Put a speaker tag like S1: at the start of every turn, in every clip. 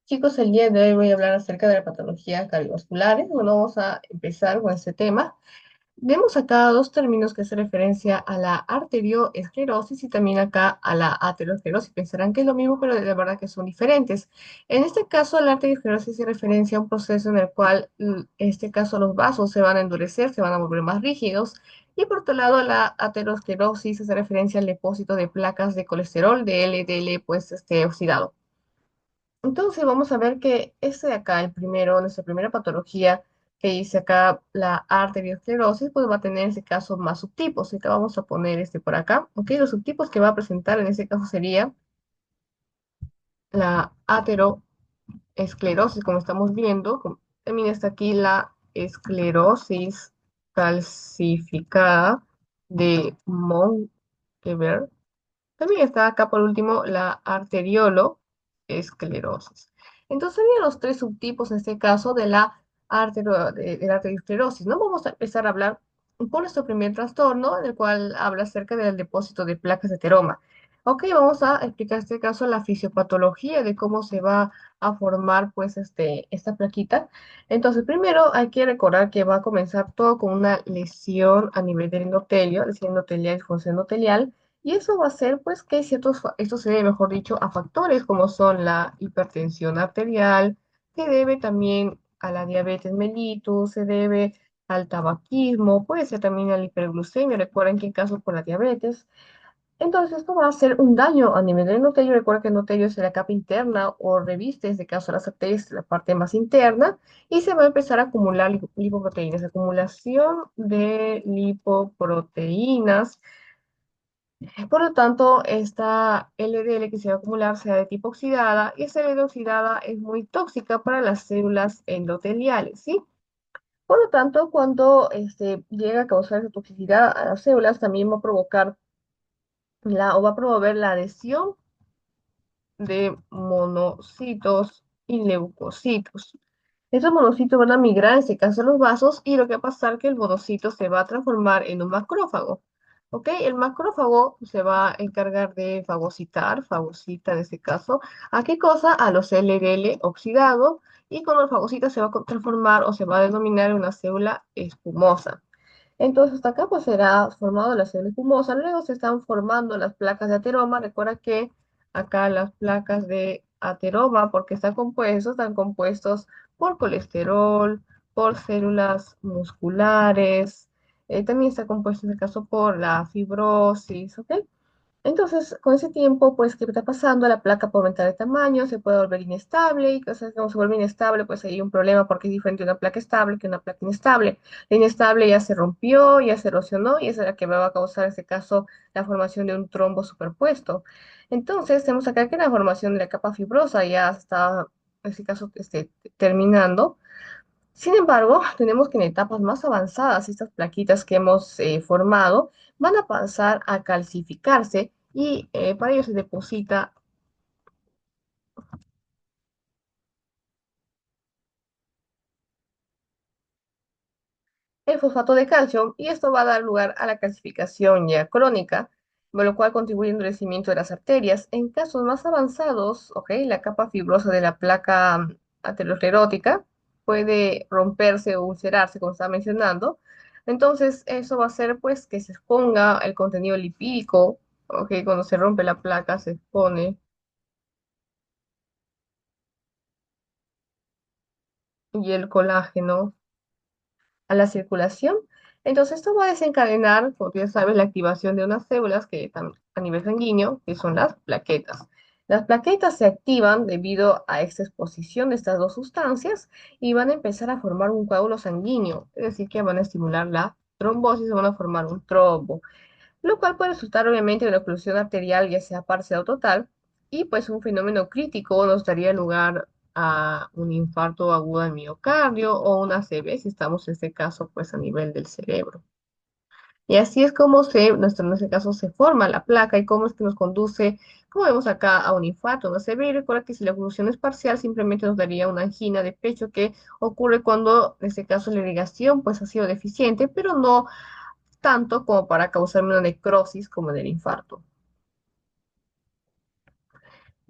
S1: Chicos, el día de hoy voy a hablar acerca de las patologías cardiovasculares. Bueno, vamos a empezar con este tema. Vemos acá dos términos que hacen referencia a la arterioesclerosis y también acá a la aterosclerosis. Pensarán que es lo mismo, pero de verdad que son diferentes. En este caso, la arterioesclerosis hace referencia a un proceso en el cual, en este caso, los vasos se van a endurecer, se van a volver más rígidos. Y por otro lado, la aterosclerosis hace referencia al depósito de placas de colesterol, de LDL, pues, oxidado. Entonces vamos a ver que este de acá, el primero, nuestra primera patología que dice acá la arteriosclerosis, pues va a tener en este caso más subtipos. Acá vamos a poner este por acá, ¿ok? Los subtipos que va a presentar en este caso sería la ateroesclerosis, como estamos viendo. También está aquí la esclerosis calcificada de Monkeberg. También está acá por último la arterioloesclerosis. Entonces serían los tres subtipos en este caso de de la arteriosclerosis, ¿no? Vamos a empezar a hablar por nuestro primer trastorno, en el cual habla acerca del depósito de placas de ateroma. Ok, vamos a explicar en este caso la fisiopatología de cómo se va a formar pues esta plaquita. Entonces primero hay que recordar que va a comenzar todo con una lesión a nivel del endotelio, lesión endotelial y función endotelial, y eso va a hacer, pues, que esto se debe, mejor dicho, a factores como son la hipertensión arterial, se debe también a la diabetes mellitus, se debe al tabaquismo, puede ser también a la hiperglucemia, recuerden que en caso por la diabetes. Entonces, esto va a hacer un daño a nivel del endotelio. Recuerda que el endotelio es la capa interna o reviste, en este caso las arterias, la parte más interna, y se va a empezar a acumular lipoproteínas, acumulación de lipoproteínas. Por lo tanto, esta LDL que se va a acumular será de tipo oxidada y esa LDL oxidada es muy tóxica para las células endoteliales, ¿sí? Por lo tanto, cuando llega a causar esa toxicidad a las células, también va a provocar o va a promover la adhesión de monocitos y leucocitos. Estos monocitos van a migrar, en este caso, a los vasos y lo que va a pasar es que el monocito se va a transformar en un macrófago. ¿Ok? El macrófago se va a encargar de fagocita en este caso, ¿a qué cosa? A los LDL oxidado, y cuando el fagocita se va a transformar o se va a denominar en una célula espumosa. Entonces, hasta acá pues será formado la célula espumosa. Luego se están formando las placas de ateroma. Recuerda que acá las placas de ateroma, porque están compuestos por colesterol, por células musculares. También está compuesto en este caso por la fibrosis, ¿ok? Entonces, con ese tiempo, pues, ¿qué está pasando? La placa puede aumentar de tamaño, se puede volver inestable, y cosas como se vuelve inestable, pues hay un problema porque es diferente una placa estable que una placa inestable. La inestable ya se rompió, ya se erosionó, y esa es la que va a causar, en este caso, la formación de un trombo superpuesto. Entonces, tenemos acá que la formación de la capa fibrosa ya está, en este caso, terminando. Sin embargo, tenemos que en etapas más avanzadas, estas plaquitas que hemos formado van a pasar a calcificarse y para ello se deposita el fosfato de calcio y esto va a dar lugar a la calcificación ya crónica, con lo cual contribuye al endurecimiento de las arterias. En casos más avanzados, ¿ok? La capa fibrosa de la placa aterosclerótica puede romperse o ulcerarse, como estaba mencionando. Entonces, eso va a hacer pues que se exponga el contenido lipídico, ¿ok? Cuando se rompe la placa, se expone y el colágeno a la circulación. Entonces, esto va a desencadenar, como tú ya sabes, la activación de unas células que están a nivel sanguíneo, que son las plaquetas. Las plaquetas se activan debido a esta exposición de estas dos sustancias y van a empezar a formar un coágulo sanguíneo, es decir, que van a estimular la trombosis, van a formar un trombo, lo cual puede resultar obviamente de una oclusión arterial, ya sea parcial o total, y pues un fenómeno crítico nos daría lugar a un infarto agudo del miocardio o una ACV, si estamos en este caso pues a nivel del cerebro. Y así es como en este caso se forma la placa y cómo es que nos conduce, como vemos acá, a un infarto, una ACV. Y recuerda que si la oclusión es parcial, simplemente nos daría una angina de pecho que ocurre cuando, en este caso, la irrigación pues ha sido deficiente, pero no tanto como para causarme una necrosis como en el infarto.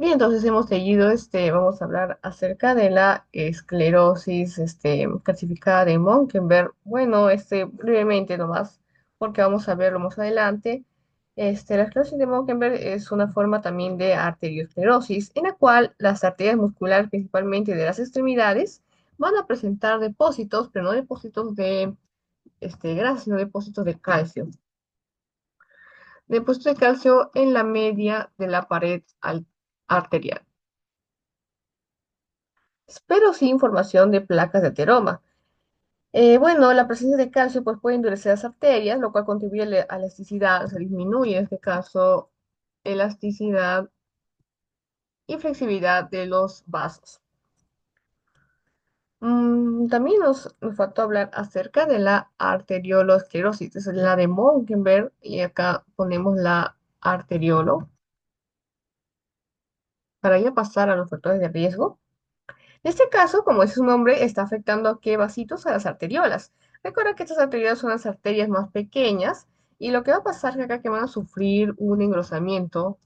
S1: Bien, entonces hemos seguido, vamos a hablar acerca de la esclerosis, calcificada de Monkenberg. Bueno, brevemente nomás, porque vamos a verlo más adelante. La esclerosis de Monkenberg es una forma también de arteriosclerosis, en la cual las arterias musculares, principalmente de las extremidades, van a presentar depósitos, pero no depósitos de, grasa, sino depósitos de calcio. Depósitos de calcio en la media de la pared arterial, pero sin formación de placas de ateroma. Bueno, la presencia de calcio pues, puede endurecer las arterias, lo cual contribuye a la elasticidad, se disminuye en este caso elasticidad y flexibilidad de los vasos. También nos faltó hablar acerca de la arteriolosclerosis, es la de Monkenberg, y acá ponemos la arteriolo para ya pasar a los factores de riesgo. En este caso, como es su nombre, está afectando a qué vasitos, a las arteriolas. Recuerda que estas arteriolas son las arterias más pequeñas y lo que va a pasar es que acá que van a sufrir un engrosamiento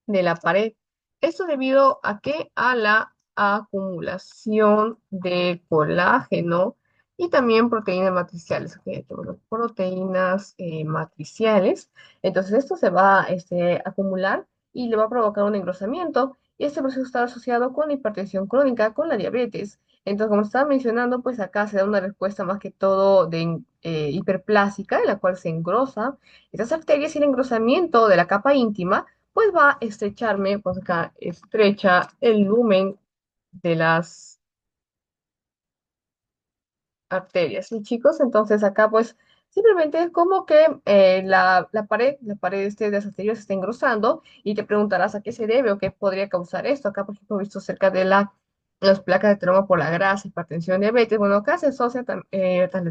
S1: de la pared. Esto debido a qué? A la acumulación de colágeno y también proteínas matriciales. Aquí tenemos proteínas matriciales. Entonces esto se va a acumular y le va a provocar un engrosamiento. Y este proceso está asociado con la hipertensión crónica, con la diabetes. Entonces, como estaba mencionando, pues acá se da una respuesta más que todo de hiperplásica, en la cual se engrosa estas arterias y el engrosamiento de la capa íntima pues va a estrecharme, pues acá estrecha el lumen de las arterias. ¿Sí, chicos? Entonces acá pues simplemente es como que la pared de las arterias se está engrosando y te preguntarás a qué se debe o qué podría causar esto. Acá, por ejemplo, he visto cerca de las placas de trauma por la grasa, hipertensión, diabetes. Bueno, acá se asocia la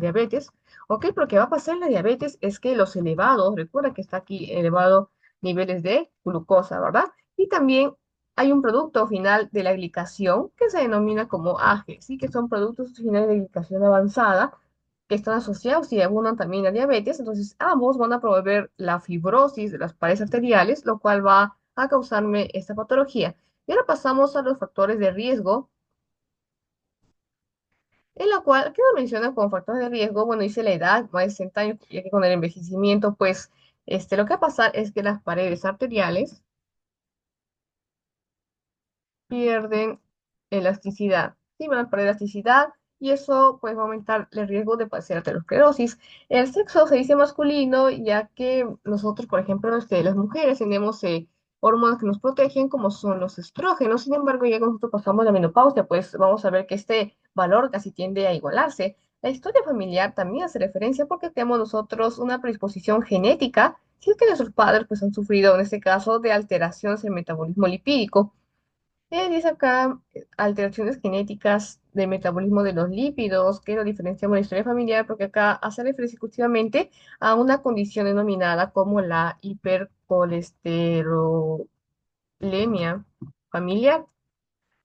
S1: diabetes. ¿Ok? Pero lo que va a pasar en la diabetes es que los elevados, recuerda que está aquí elevado niveles de glucosa, ¿verdad? Y también hay un producto final de la glicación que se denomina como AGE, ¿sí? Que son productos finales de glicación avanzada que están asociados y abundan también a diabetes. Entonces, ambos van a promover la fibrosis de las paredes arteriales, lo cual va a causarme esta patología. Y ahora pasamos a los factores de riesgo, en la cual, ¿qué nos menciona como factores de riesgo? Bueno, dice la edad, más de 60 años, ya que con el envejecimiento, pues, lo que va a pasar es que las paredes arteriales pierden elasticidad. Sí, van a perder elasticidad y eso pues va a aumentar el riesgo de padecer aterosclerosis. El sexo se dice masculino, ya que nosotros, por ejemplo, las mujeres tenemos hormonas que nos protegen, como son los estrógenos. Sin embargo, ya cuando nosotros pasamos la menopausia, pues vamos a ver que este valor casi tiende a igualarse. La historia familiar también hace referencia porque tenemos nosotros una predisposición genética, si es que nuestros padres pues han sufrido en este caso de alteraciones en el metabolismo lipídico. Dice acá alteraciones genéticas del metabolismo de los lípidos, que lo diferenciamos de la historia familiar, porque acá hace referencia exclusivamente a una condición denominada como la hipercolesterolemia familiar.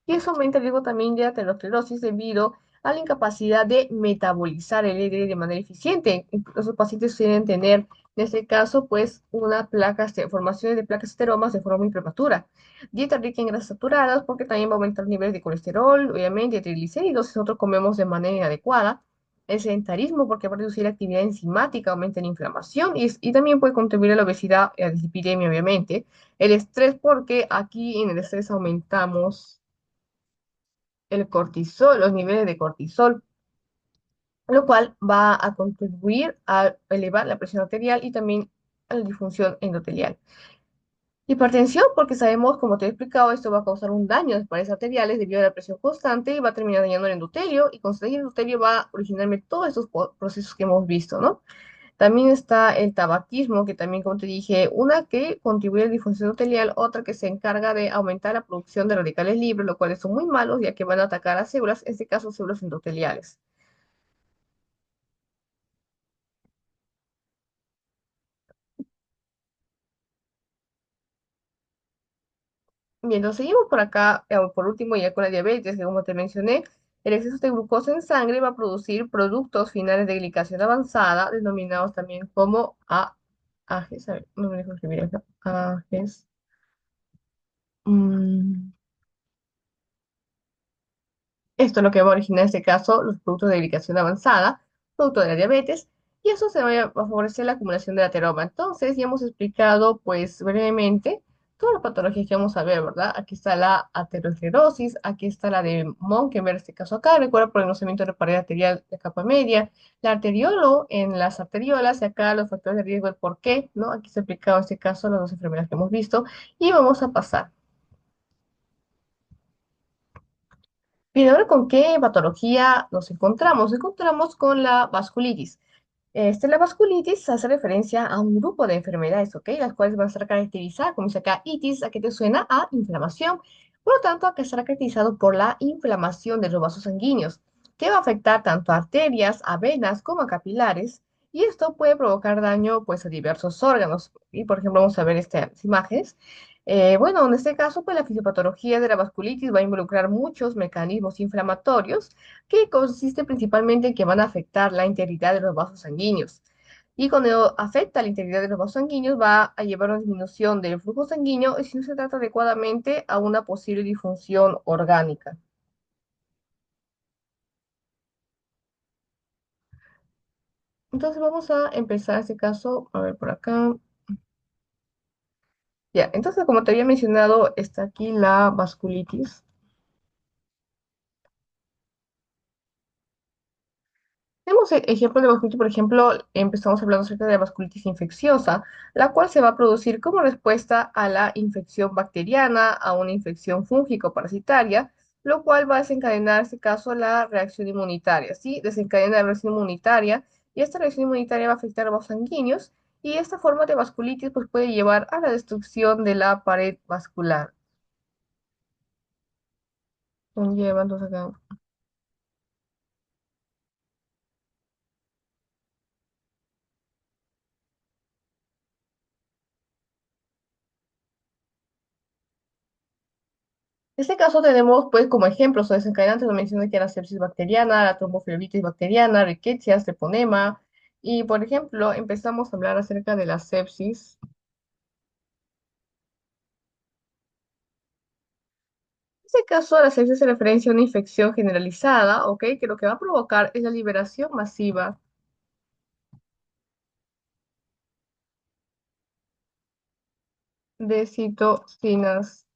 S1: Y eso aumenta el riesgo también de aterosclerosis debido a la incapacidad de metabolizar el LDL de manera eficiente. Los pacientes suelen tener, en este caso, pues, formaciones de placas esteromas de forma muy prematura. Dieta rica en grasas saturadas, porque también va a aumentar los niveles de colesterol, obviamente, de triglicéridos, si nosotros comemos de manera inadecuada. El sedentarismo, porque va a reducir la actividad enzimática, aumenta la inflamación y también puede contribuir a la obesidad y a la dislipidemia, obviamente. El estrés, porque aquí en el estrés aumentamos el cortisol, los niveles de cortisol, lo cual va a contribuir a elevar la presión arterial y también a la disfunción endotelial. Hipertensión, porque sabemos, como te he explicado, esto va a causar un daño a las paredes arteriales debido a la presión constante y va a terminar dañando el endotelio y con su daño el endotelio va a originarme todos estos procesos que hemos visto, ¿no? También está el tabaquismo, que también, como te dije, una que contribuye a la disfunción endotelial, otra que se encarga de aumentar la producción de radicales libres, lo cuales son muy malos, ya que van a atacar a células, en este caso células endoteliales. Bien, entonces seguimos por acá, por último, ya con la diabetes, que como te mencioné, el exceso de glucosa en sangre va a producir productos finales de glicación avanzada, denominados también como AGEs. A ver, no me dejo escribir acá. AGEs. Mm, Esto es lo que va a originar en este caso los productos de glicemias avanzada, producto de la diabetes, y eso se va a favorecer la acumulación de ateroma. Entonces, ya hemos explicado, pues, brevemente todas las patologías que vamos a ver, ¿verdad? Aquí está la aterosclerosis, aquí está la de Monk, en este caso acá, recuerda por el engrosamiento de la pared arterial de capa media, la arteriolo en las arteriolas, y acá los factores de riesgo, el por qué, ¿no? Aquí se ha explicado en este caso las dos enfermedades que hemos visto, y vamos a pasar. Bien, ahora con qué patología nos encontramos. Nos encontramos con la vasculitis. La vasculitis hace referencia a un grupo de enfermedades, ¿ok? Las cuales van a estar caracterizadas, como dice acá, itis, ¿a qué te suena? A inflamación. Por lo tanto, acá estará caracterizado por la inflamación de los vasos sanguíneos, que va a afectar tanto a arterias, a venas, como a capilares, y esto puede provocar daño, pues, a diversos órganos. Y, por ejemplo, vamos a ver estas imágenes. Bueno, en este caso, pues, la fisiopatología de la vasculitis va a involucrar muchos mecanismos inflamatorios que consiste principalmente en que van a afectar la integridad de los vasos sanguíneos. Y cuando afecta la integridad de los vasos sanguíneos, va a llevar a una disminución del flujo sanguíneo y si no se trata adecuadamente a una posible disfunción orgánica. Entonces vamos a empezar este caso, a ver por acá. Ya, entonces como te había mencionado, está aquí la vasculitis. Tenemos ejemplos de vasculitis, por ejemplo, empezamos hablando acerca de la vasculitis infecciosa, la cual se va a producir como respuesta a la infección bacteriana, a una infección fúngica o parasitaria, lo cual va a desencadenar, en este caso, la reacción inmunitaria, ¿sí? Desencadena la reacción inmunitaria y esta reacción inmunitaria va a afectar a los sanguíneos y esta forma de vasculitis pues, puede llevar a la destrucción de la pared vascular. Conlleva, entonces, acá. En este caso tenemos, pues, como ejemplos o desencadenantes, lo mencioné que era sepsis bacteriana, la tromboflebitis bacteriana, rickettsias, treponema, y, por ejemplo, empezamos a hablar acerca de la sepsis. En este caso, la sepsis se referencia a una infección generalizada, ¿ok? Que lo que va a provocar es la liberación masiva de citocinas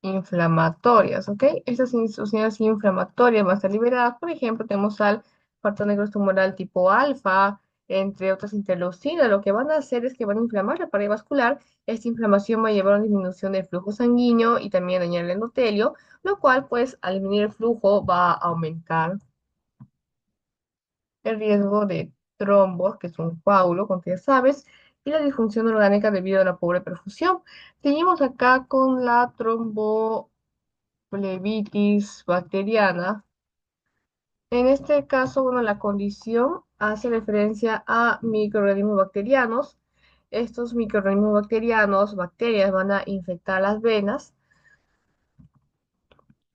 S1: inflamatorias, ¿ok? Estas sustancias inflamatorias van a estar liberadas. Por ejemplo, tenemos al factor negro tumoral tipo alfa, entre otras interleucinas. Lo que van a hacer es que van a inflamar la pared vascular. Esta inflamación va a llevar a una disminución del flujo sanguíneo y también dañar el endotelio, lo cual, pues, al disminuir el flujo va a aumentar el riesgo de trombos, que es un coágulo, como ya sabes, y la disfunción orgánica debido a la pobre perfusión. Seguimos acá con la flebitis bacteriana. En este caso, bueno, la condición hace referencia a microorganismos bacterianos. Estos microorganismos bacterianos, bacterias, van a infectar las venas,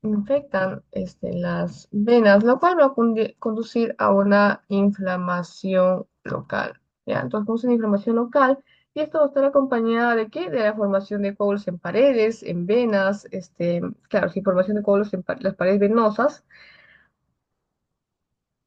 S1: infectan las venas, lo cual va a conducir a una inflamación local. ¿Ya? Entonces, es una inflamación local y esto va a estar acompañada de qué? De la formación de coágulos en paredes, en venas, claro, sí, formación de coágulos en las paredes venosas.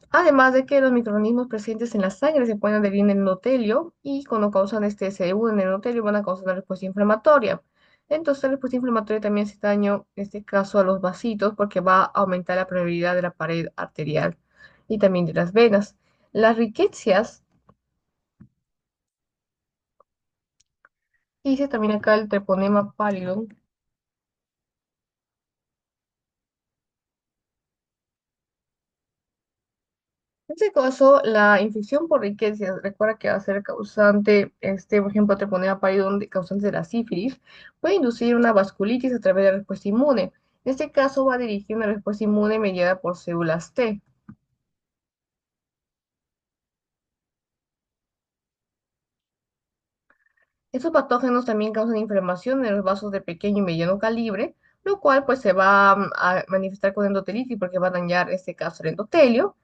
S1: Además de que los microorganismos presentes en la sangre se pueden adherir en el endotelio y cuando causan se unen en el endotelio van a causar una respuesta inflamatoria. Entonces la respuesta inflamatoria también hace daño, en este caso a los vasitos, porque va a aumentar la permeabilidad de la pared arterial y también de las venas. Las riquecias, dice también acá el treponema pallidum. En este caso, la infección por riquecias, recuerda que va a ser causante, por ejemplo, treponema pallidum, causante de la sífilis, puede inducir una vasculitis a través de la respuesta inmune. En este caso, va a dirigir una respuesta inmune mediada por células T. Estos patógenos también causan inflamación en los vasos de pequeño y mediano calibre, lo cual pues se va a manifestar con endotelitis porque va a dañar, en este caso, el endotelio.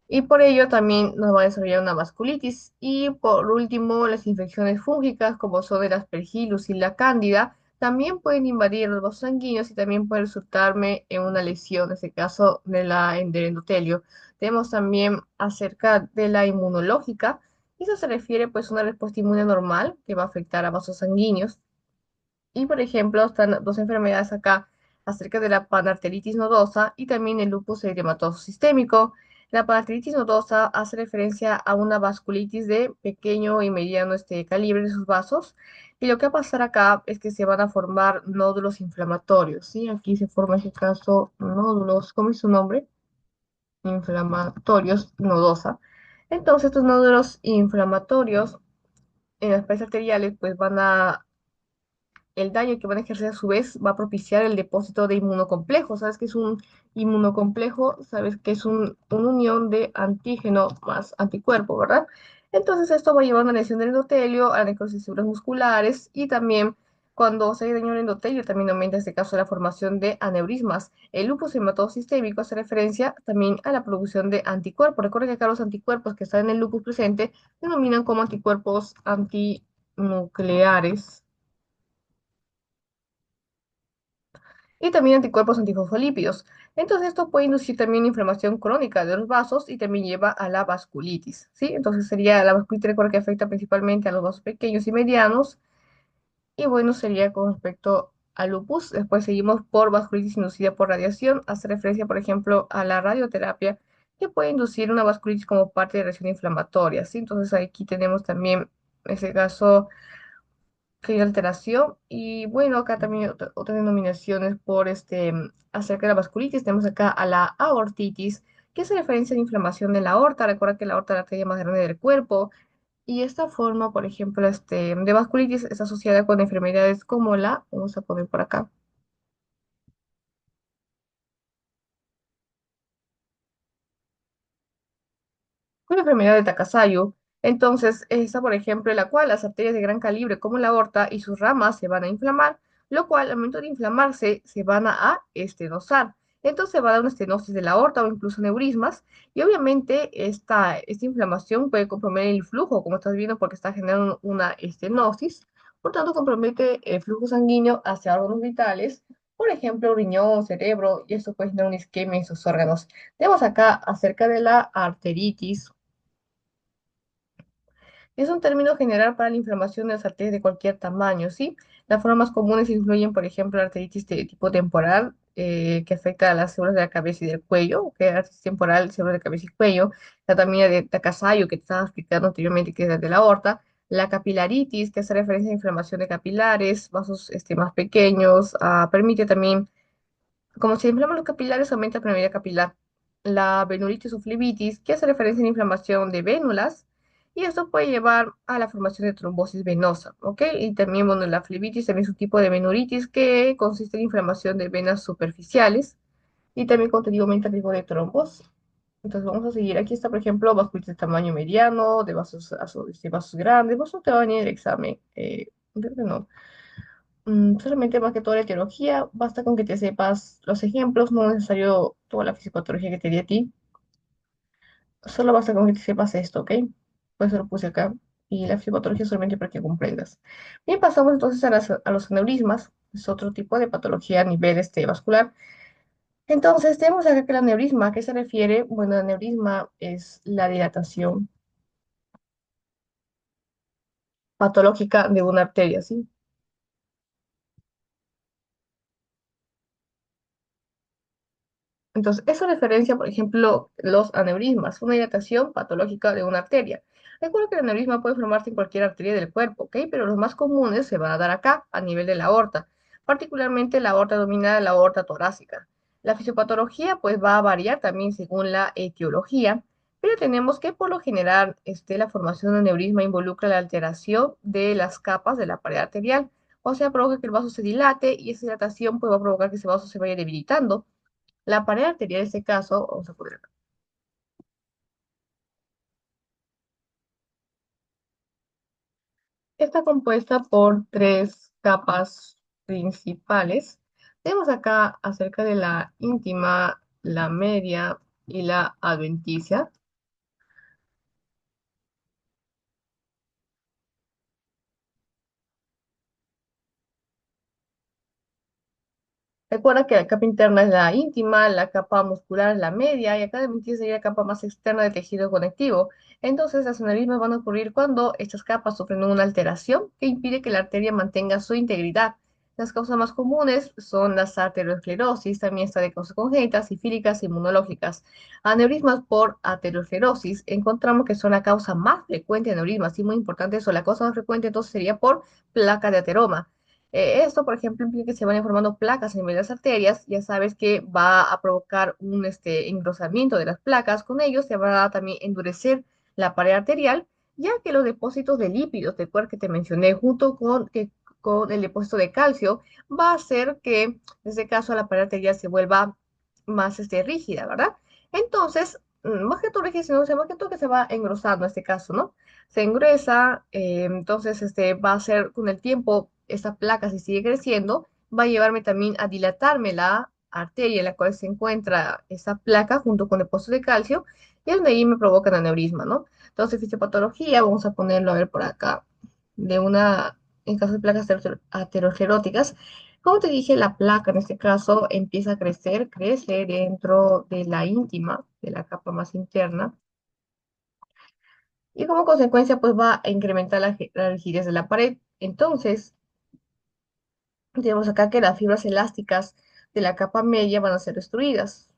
S1: Y por ello también nos va a desarrollar una vasculitis. Y por último, las infecciones fúngicas, como son el Aspergillus y la Cándida, También pueden invadir los vasos sanguíneos y también puede resultarme en una lesión, en este caso del endotelio. Tenemos también acerca de la inmunológica, y eso se refiere pues a una respuesta inmune normal que va a afectar a vasos sanguíneos. Y por ejemplo, están dos enfermedades acá acerca de la panarteritis nodosa y también el lupus eritematoso sistémico. La panarteritis nodosa hace referencia a una vasculitis de pequeño y mediano calibre de sus vasos. Y lo que va a pasar acá es que se van a formar nódulos inflamatorios, ¿sí? Aquí se forma en este caso nódulos, ¿cómo es su nombre? Inflamatorios nodosa. Entonces, estos nódulos inflamatorios en las paredes arteriales pues van a el daño que van a ejercer a su vez va a propiciar el depósito de inmunocomplejos. ¿Sabes qué es un inmunocomplejo? Sabes que es una unión de antígeno más anticuerpo, ¿verdad? Entonces esto va a llevar a una lesión del endotelio, a la necrosis de células musculares y también cuando se daña el endotelio también aumenta en este caso la formación de aneurismas. El lupus eritematoso sistémico hace referencia también a la producción de anticuerpos. Recuerda que acá los anticuerpos que están en el lupus presente se denominan como anticuerpos antinucleares y también anticuerpos antifosfolípidos. Entonces, esto puede inducir también inflamación crónica de los vasos y también lleva a la vasculitis, ¿sí? Entonces, sería la vasculitis, recuerda que afecta principalmente a los vasos pequeños y medianos, y bueno, sería con respecto al lupus. Después seguimos por vasculitis inducida por radiación, hace referencia, por ejemplo, a la radioterapia, que puede inducir una vasculitis como parte de reacción inflamatoria, ¿sí? Entonces, aquí tenemos también, en ese caso, que hay alteración. Y bueno, acá también hay otras denominaciones por acerca de la vasculitis. Tenemos acá a la aortitis, que es referencia a la inflamación de la aorta. Recuerda que la aorta es la arteria más grande del cuerpo. Y esta forma, por ejemplo, de vasculitis es asociada con enfermedades como vamos a poner por acá, una enfermedad de Takasayo. Entonces, esta, por ejemplo, en la cual las arterias de gran calibre, como la aorta y sus ramas, se van a inflamar, lo cual al momento de inflamarse se van a estenosar. Entonces va a dar una estenosis de la aorta o incluso neurismas. Y obviamente esta inflamación puede comprometer el flujo, como estás viendo, porque está generando una estenosis. Por tanto, compromete el flujo sanguíneo hacia órganos vitales, por ejemplo, riñón, cerebro, y esto puede generar una isquemia en sus órganos. Tenemos acá acerca de la arteritis. Es un término general para la inflamación de las arterias de cualquier tamaño, ¿sí? Las formas más comunes incluyen, por ejemplo, la arteritis de tipo temporal, que afecta a las células de la cabeza y del cuello, que es arteritis temporal, células de cabeza y cuello, la también de Takasayo, que te estaba explicando anteriormente, que es de la aorta, la capilaritis, que hace referencia a inflamación de capilares, vasos más pequeños, permite también como se inflaman los capilares, aumenta la permeabilidad capilar. La venulitis o flebitis, que hace referencia a la inflamación de vénulas, y esto puede llevar a la formación de trombosis venosa, ¿ok? Y también, bueno, la flebitis también es un tipo de venulitis que consiste en inflamación de venas superficiales, y también, como te digo, aumenta el riesgo de trombos. Entonces, vamos a seguir. Aquí está, por ejemplo, vasculitis de tamaño mediano, de vasos grandes. Vos no te va a venir el examen. Creo que no. Solamente más que toda la etiología, basta con que te sepas los ejemplos, no es necesario toda la fisiopatología que te di a ti, solo basta con que te sepas esto, ¿ok? Por eso lo puse acá, y la fisiopatología solamente para que comprendas. Bien, pasamos entonces a los aneurismas, es otro tipo de patología a nivel vascular. Entonces, tenemos acá que el aneurisma, ¿a qué se refiere? Bueno, el aneurisma es la dilatación patológica de una arteria, ¿sí? Entonces, eso referencia, por ejemplo, los aneurismas, una dilatación patológica de una arteria. Recuerda que el aneurisma puede formarse en cualquier arteria del cuerpo, ¿ok? Pero los más comunes se van a dar acá, a nivel de la aorta, particularmente la aorta abdominal, la aorta torácica. La fisiopatología, pues, va a variar también según la etiología, pero tenemos que, por lo general, la formación de aneurisma involucra la alteración de las capas de la pared arterial, o sea, provoca que el vaso se dilate y esa dilatación, pues, va a provocar que ese vaso se vaya debilitando. La pared arterial en este caso, vamos a poner acá, está compuesta por tres capas principales. Tenemos acá acerca de la íntima, la media y la adventicia. Recuerda que la capa interna es la íntima, la capa muscular es la media y acá de mentir sería la capa más externa del tejido conectivo. Entonces, las aneurismas van a ocurrir cuando estas capas sufren una alteración que impide que la arteria mantenga su integridad. Las causas más comunes son las arteriosclerosis, también está de causas congénitas, sifílicas e inmunológicas. Aneurismas por arteriosclerosis, encontramos que son la causa más frecuente de aneurismas, y muy importante eso, la causa más frecuente entonces sería por placa de ateroma. Esto, por ejemplo, implica que se van formando placas en medio de las arterias. Ya sabes que va a provocar un engrosamiento de las placas. Con ello se va a también endurecer la pared arterial, ya que los depósitos de lípidos del cuerpo que te mencioné, junto con el depósito de calcio, va a hacer que, en este caso, la pared arterial se vuelva más rígida, ¿verdad? Entonces, más que todo rígida, sino más que todo que se va engrosando en este caso, ¿no? Se engruesa, entonces va a ser con el tiempo, esta placa si sigue creciendo, va a llevarme también a dilatarme la arteria en la cual se encuentra esa placa junto con el depósito de calcio, y es donde ahí me provocan aneurisma, ¿no? Entonces, fisiopatología, vamos a ponerlo a ver por acá, de una, en caso de placas ateroscleróticas, como te dije, la placa en este caso empieza a crecer, crece dentro de la íntima, de la capa más interna, y como consecuencia pues va a incrementar la rigidez de la pared. Entonces, tenemos acá que las fibras elásticas de la capa media van a ser destruidas.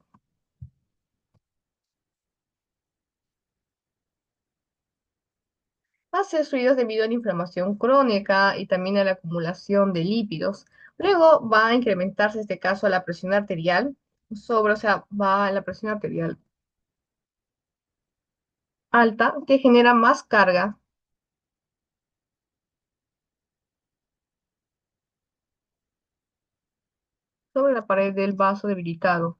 S1: Van a ser destruidas debido a la inflamación crónica y también a la acumulación de lípidos. Luego va a incrementarse, en este caso, la presión arterial o sea, va la presión arterial alta, que genera más carga sobre la pared del vaso debilitado.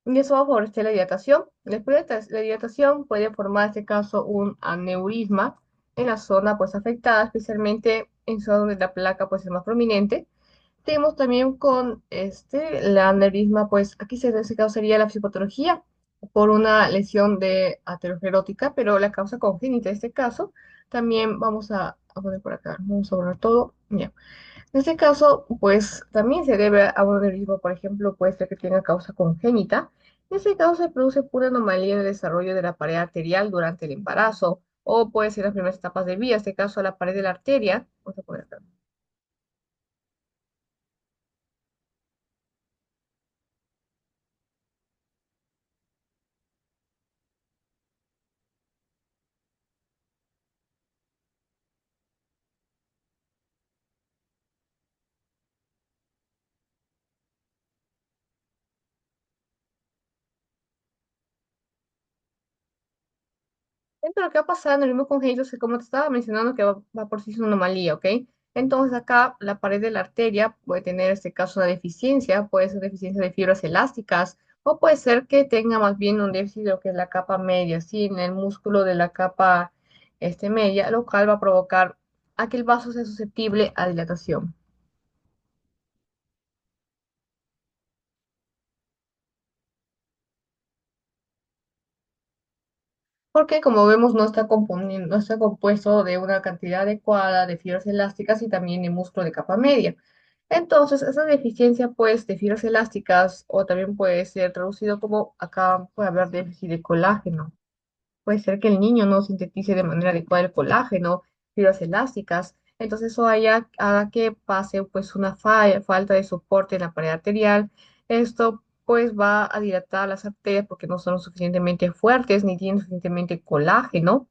S1: Y eso va a favorecer la dilatación. Después de la dilatación puede formar, en este caso, un aneurisma en la zona pues afectada, especialmente en zona donde la placa pues es más prominente. Tenemos también con la aneurisma, pues aquí en este caso sería la fisiopatología por una lesión de aterosclerótica, pero la causa congénita en este caso también vamos a poner por acá, vamos a borrar todo. Ya. En este caso, pues también se debe a un aneurisma, por ejemplo, puede ser que tenga causa congénita. En este caso se produce por una anomalía en el desarrollo de la pared arterial durante el embarazo, o puede ser en las primeras etapas de vida, en este caso la pared de la arteria. Vamos a poner acá. Entonces, lo que va a pasar en el mismo congénito es que, como te estaba mencionando, que va por sí es una anomalía, ¿ok? Entonces, acá la pared de la arteria puede tener, en este caso, una deficiencia, puede ser deficiencia de fibras elásticas, o puede ser que tenga más bien un déficit de lo que es la capa media, ¿sí? En el músculo de la capa media, lo cual va a provocar a que el vaso sea susceptible a dilatación. Porque como vemos no está compuesto de una cantidad adecuada de fibras elásticas y también de músculo de capa media. Entonces, esa deficiencia pues de fibras elásticas o también puede ser traducido como acá puede haber déficit de colágeno. Puede ser que el niño no sintetice de manera adecuada el colágeno, fibras elásticas. Entonces eso haga que pase pues una falta de soporte en la pared arterial. Esto pues va a dilatar las arterias porque no son lo suficientemente fuertes ni tienen suficientemente colágeno.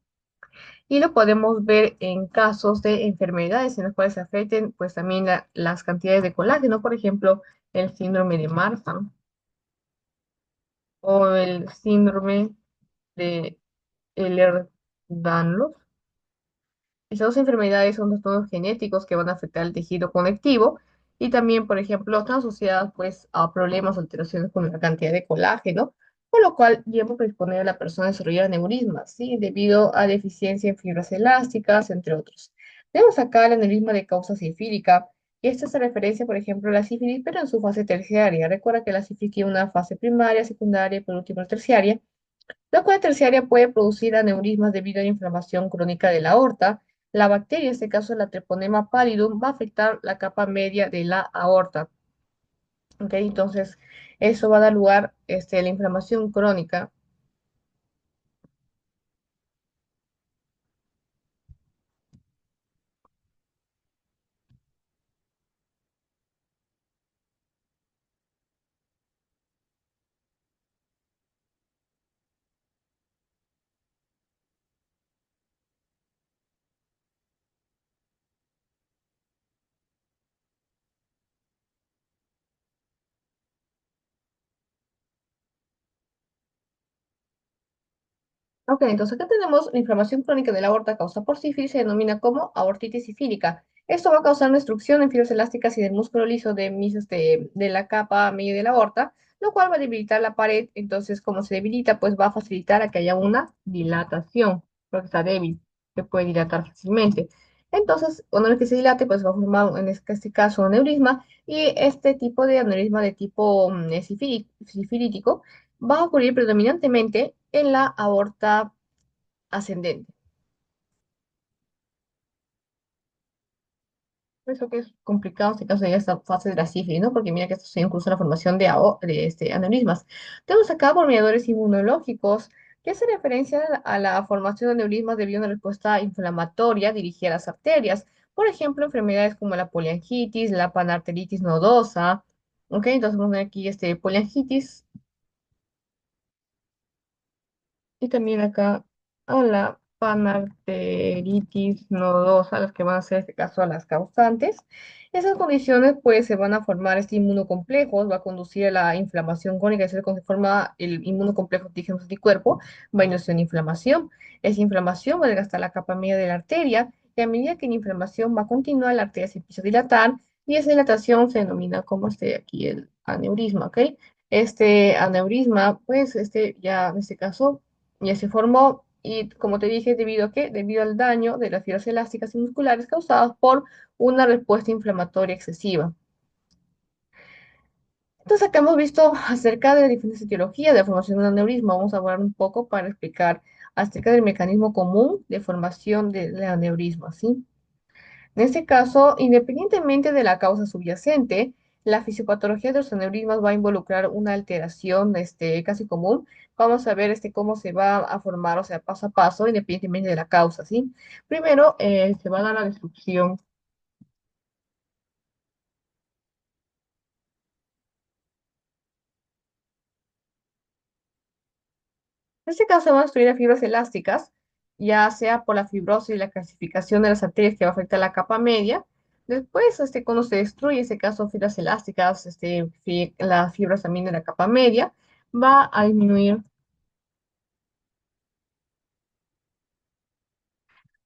S1: Y lo podemos ver en casos de enfermedades en las cuales se afecten pues también las cantidades de colágeno, por ejemplo, el síndrome de Marfan o el síndrome de Ehlers-Danlos. Estas dos enfermedades son trastornos genéticos que van a afectar el tejido conectivo y también, por ejemplo, están asociadas pues a problemas o alteraciones con la cantidad de colágeno, por lo cual lleva a predisponer a la persona a desarrollar aneurismas, ¿sí? Debido a deficiencia en fibras elásticas, entre otros. Tenemos acá el aneurisma de causa sifílica, y esta es referencia, por ejemplo, a la sífilis, pero en su fase terciaria. Recuerda que la sífilis tiene una fase primaria, secundaria y por último terciaria. La cual terciaria puede producir aneurismas debido a la inflamación crónica de la aorta. La bacteria, en este caso la Treponema pallidum, va a afectar la capa media de la aorta. ¿Ok? Entonces, eso va a dar lugar a la inflamación crónica. Ok, entonces acá tenemos la inflamación crónica de la aorta causada por sífilis, se denomina como aortitis sifílica. Esto va a causar una destrucción en fibras elásticas y del músculo liso de la capa media de la aorta, lo cual va a debilitar la pared. Entonces, como se debilita, pues va a facilitar a que haya una dilatación, porque está débil, se puede dilatar fácilmente. Entonces, una vez que se dilate, pues va a formar en este caso un aneurisma, y este tipo de aneurisma de tipo sifilítico va a ocurrir predominantemente en la aorta ascendente. Por eso que es complicado este caso de esta fase de la sífilis, ¿no? Porque mira que esto se incluso la formación de aneurismas. Tenemos acá mediadores inmunológicos que hacen referencia a la formación de aneurismas debido a una respuesta inflamatoria dirigida a las arterias. Por ejemplo, enfermedades como la poliangitis, la panarteritis nodosa. ¿Ok? Entonces vamos a ver aquí poliangitis. Y también acá a la panarteritis nodosa, las que van a ser en este caso a las causantes. Esas condiciones pues se van a formar inmunocomplejos, va a conducir a la inflamación crónica, es decir, cuando se forma el inmunocomplejo de antígenos anticuerpo, va a inducir una inflamación. Esa inflamación va a desgastar la capa media de la arteria y a medida que la inflamación va a continuar, la arteria se empieza a dilatar y esa dilatación se denomina como aquí el aneurisma, ¿ok? Este aneurisma, pues ya en este caso ya se formó y como te dije, ¿debido a qué? Debido al daño de las fibras elásticas y musculares causadas por una respuesta inflamatoria excesiva. Entonces acá hemos visto acerca de las diferentes etiologías de la formación de un aneurisma. Vamos a hablar un poco para explicar acerca del mecanismo común de formación del aneurisma, ¿sí? En este caso, independientemente de la causa subyacente, la fisiopatología de los aneurismas va a involucrar una alteración casi común. Vamos a ver cómo se va a formar, o sea, paso a paso, independientemente de la causa, ¿sí? Primero, se va a dar la destrucción. En este caso, se van a destruir las fibras elásticas, ya sea por la fibrosis y la calcificación de las arterias que va a afectar la capa media. Después, cuando se destruye, en este caso, fibras elásticas, las fibras también de la capa media, va a disminuir.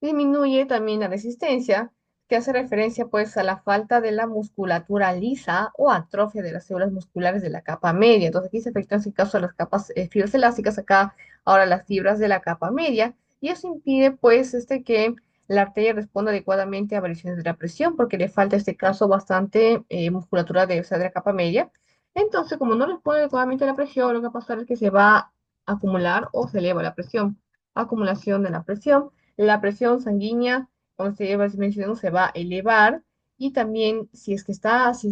S1: Disminuye también la resistencia, que hace referencia pues a la falta de la musculatura lisa o atrofia de las células musculares de la capa media. Entonces aquí se afecta en este caso a las capas fibras elásticas, acá ahora las fibras de la capa media, y eso impide pues que la arteria responda adecuadamente a variaciones de la presión, porque le falta en este caso bastante musculatura o sea, de la capa media. Entonces, como no responde adecuadamente a la presión, lo que va a pasar es que se va a acumular o se eleva la presión. Acumulación de la presión, la presión sanguínea, como se lleva mencionando, se va a elevar y también si eso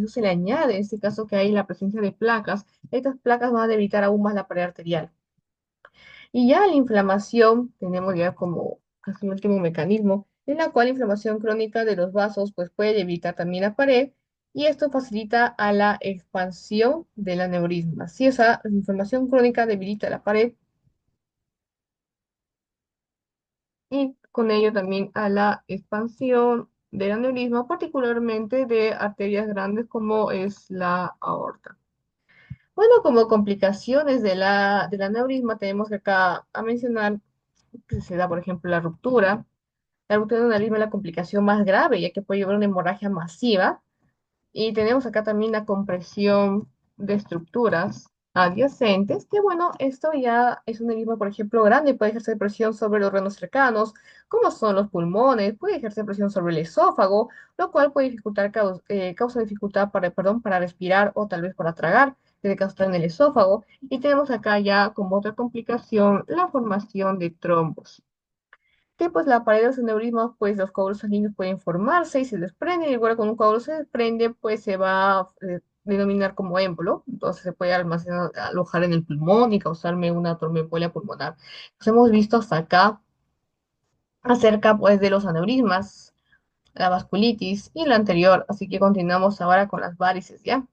S1: se le añade, en este caso que hay la presencia de placas, estas placas van a debilitar aún más la pared arterial. Y ya la inflamación, tenemos ya como casi un último mecanismo, en la cual la inflamación crónica de los vasos pues puede debilitar también la pared y esto facilita a la expansión del aneurisma. Si esa inflamación crónica debilita la pared, y con ello también a la expansión del aneurisma, particularmente de arterias grandes como es la aorta. Bueno, como complicaciones del aneurisma tenemos que acá a mencionar que se da, por ejemplo, la ruptura. La ruptura del aneurisma es la complicación más grave, ya que puede llevar a una hemorragia masiva y tenemos acá también la compresión de estructuras adyacentes, que bueno, esto ya es un enigma, por ejemplo, grande, puede ejercer presión sobre los órganos cercanos, como son los pulmones, puede ejercer presión sobre el esófago, lo cual puede causa dificultad para respirar o tal vez para tragar, desde que está en el esófago. Y tenemos acá ya como otra complicación la formación de trombos. que pues la pared de los aneurismas, pues los coágulos sanguíneos pueden formarse y se desprenden, y igual cuando un coágulo se desprende, pues se va a denominar como émbolo, entonces se puede almacenar, alojar en el pulmón y causarme una tromboembolia pulmonar. Nos hemos visto hasta acá acerca pues de los aneurismas, la vasculitis y la anterior, así que continuamos ahora con las varices, ¿ya?